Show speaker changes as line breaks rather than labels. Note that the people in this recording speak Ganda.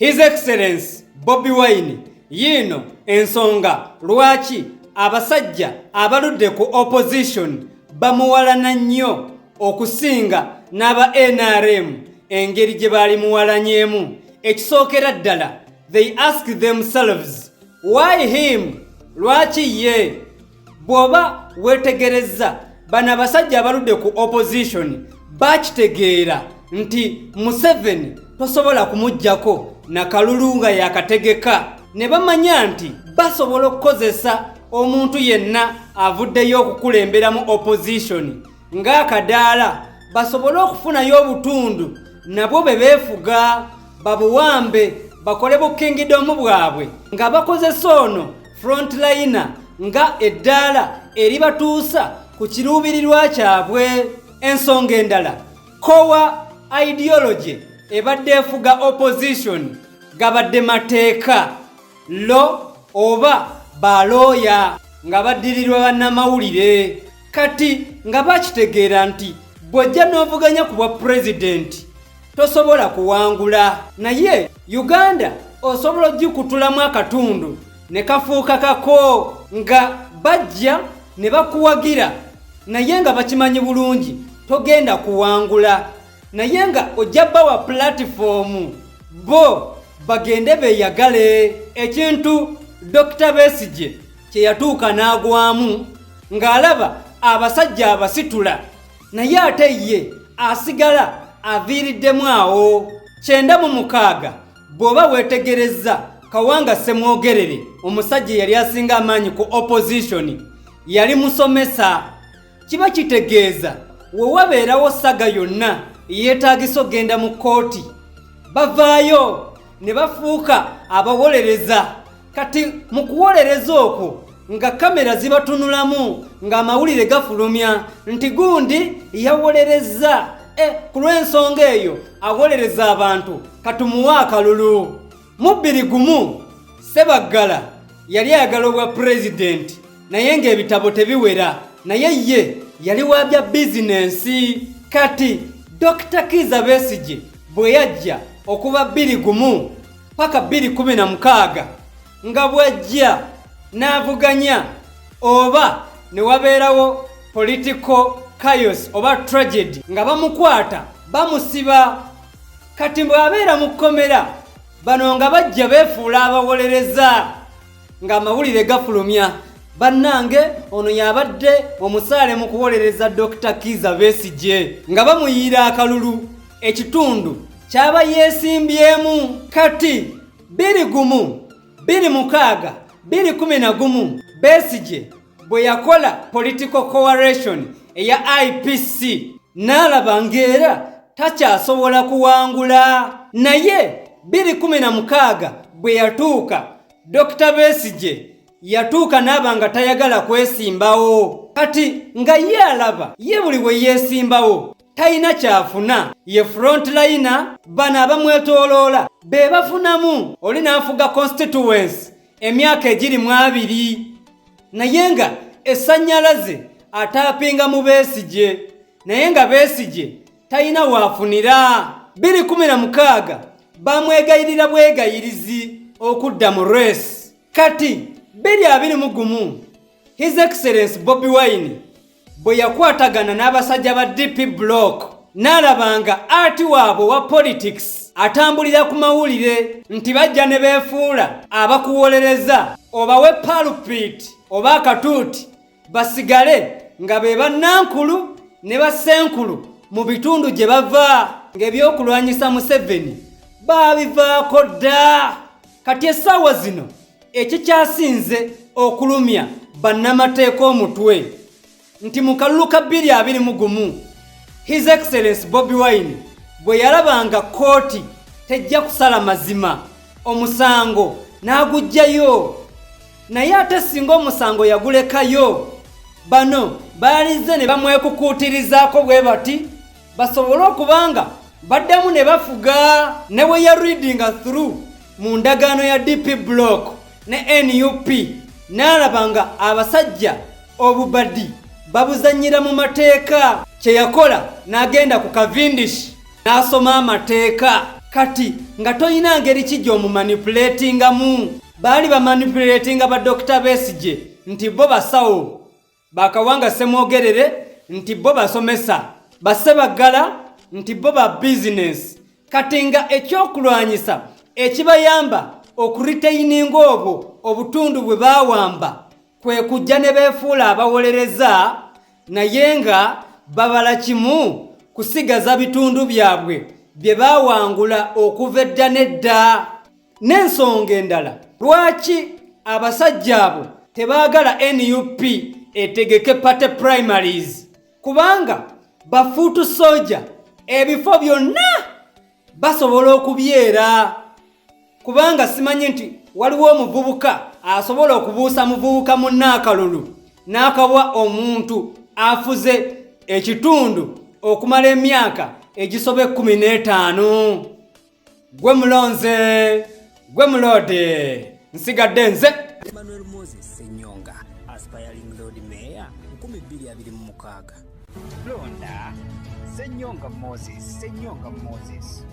His Excellency Bobi Wine yino ensonga lwaki abasajja abaludde ku opposition bamuwalana nnyo okusinga n'aba NRM engeri gye baali muwalanyeemu. Ekisookera ddala, they ask themselves why him, lwaki ye? Bw'oba weetegerezza bano abasajja abaludde ku opposition bakitegeera nti Museveni tosobola kumuggyako na kalulu nga yakategeka, ne bamanya nti basobola okukozesa omuntu yenna avuddeyo okukulembera mu opposition ng'akadaala basobole okufunayo obutundu nabwo be beefuga babuwambe bakole bukingidomu bwabwe nga bakozesa ono frontliner nga eddaala eribatuusa ku kiruubirirwa kyabwe. Ensonga endala, kowa ideology ebadde efuga opposition gabadde mateeka lo oba balooya nga baddirirwa bannamawulire. Kati nga bakitegeera nti bw'ojja n'ovuganya ku bwa pulezidenti tosobola kuwangula, naye Uganda osobola ogikutulamu akatundu ne kafuuka kako nga bajja ne bakuwagira, naye nga bakimanyi bulungi togenda kuwangula, naye nga ojja bawa platform bo bagende beeyagale. Ekintu Dr. Besigye kye yatuuka n'agwamu ng'alaba abasajja abasitula, naye ate ye asigala aviiriddemu awo. 96 bw'oba weetegerezza Kawanga Ssemwogerere, omusajja yali asinga amaanyi ku opposition, yali musomesa. Kiba kitegeeza we wabeerawo saga yonna yeetaagisa ogenda mu kkooti, bavaayo ne bafuuka abawolereza. Kati mu kuwolereza okwo nga kamera zibatunulamu ng'amawulire gafulumya nti gundi yawolereza. Ku lw'ensonga eyo awolereza abantu katumuwe akalulu. Mu 2021 Ssebaggala yali ayagala obwa pulezidenti naye ng'ebitabo tebiwera, naye ye yali wa bya bizinensi. Kati Dr. Kizza Besigye bwe yajja okuva 2021 paka 2016 nga bwajja n'avuganya oba ne wabeerawo political chaos oba tragedy nga bamukwata bamusiba. Kati bw'abeera mu kkomera bano nga bajja beefuula abawolereza ng'amawulire gafulumya, bannange ono yabadde omusaale mu kuwolereza Dr. Kizza Besigye nga bamuyiira akalulu, ekitundu kyaba yeesimbyemu. Kati 2016 2011 Besigye bwe yakola political coalition eya IPC n'alaba ng'era takyasobola kuwangula, naye 2016 bwe yatuuka Dr. Besigye yatuuka n'aba nga tayagala kwesimbawo. Kati nga ye alaba ye buli bwe yeesimbawo talina kyafuna, ye frontliner, bano abamwetooloola be bafunamu. Oli n'afuga constituency emyaka egirimu 2 naye nga essannyalaze ataapinga mu Besigye, naye nga Besigye talina waafunira. 2016 bamwegayirira bwegayirizi okudda mu race. Kati 2021 His Excellency Bobi Wine bwe yakwatagana n'abasajja ba DP Block n'alabanga ati waabwe wa politics atambulira ku mawulire nti bajja ne beefuula abakuwolereza obawe pulpit oba akatuuti basigale nga be bannankulu ne bassenkulu mu bitundu gye bava ng'ebyokulwanyisa Museveni baabivaako dda. Kati essaawa zino ekikyasinze okulumya bannamateeka omutwe nti mu kalulu ka 2021 His Excellency Bobi Wine bwe yalabanga kkooti tejja kusala mazima omusango n'aguggyayo, naye ate singa omusango yagulekayo bano baalize ne bamwekukuutirizaako bwe bati basobole okubanga baddamu ne bafuga. ne we ya readinga through mu ndagaano ya DP Block ne NUP n'alabanga abasajja obubadi babuzannyira mu mateeka, kye yakola n'agenda ku Cavendish n'asoma amateeka kati nga toyina ngeri ki gy'omumanipuletingamu. Baali bamanipulatinga ba Dr. Besigye nti bo basawo, bakawanga Semwogerere nti bo basomesa, Bassebagala nti bo ba bizinesi. Kati nga ekyokulwanyisa ekibayamba okuritaininga obwo obutundu bwe baawamba kwe kujja ne beefuula abawolereza, naye nga babala kimu kusigaza bitundu byabwe bye baawangula okuva edda n'edda. N'ensonga endala lwaki abasajja abo tebaagala NUP etegeke party primaries, kubanga bafuutu soja ebifo byonna basobola okubyera. Kubanga simanyi nti waliwo omuvubuka asobola okubuusa muvubuka munna akalulu n'akawa omuntu afuze ekitundu okumala emyaka egisoba 15. Gwe mulonze, gwe mulode, nsigadde nze
Emmanuel Moses Senyonga, aspiring Lord Mayor 2026.
Londa Senyonga Moses.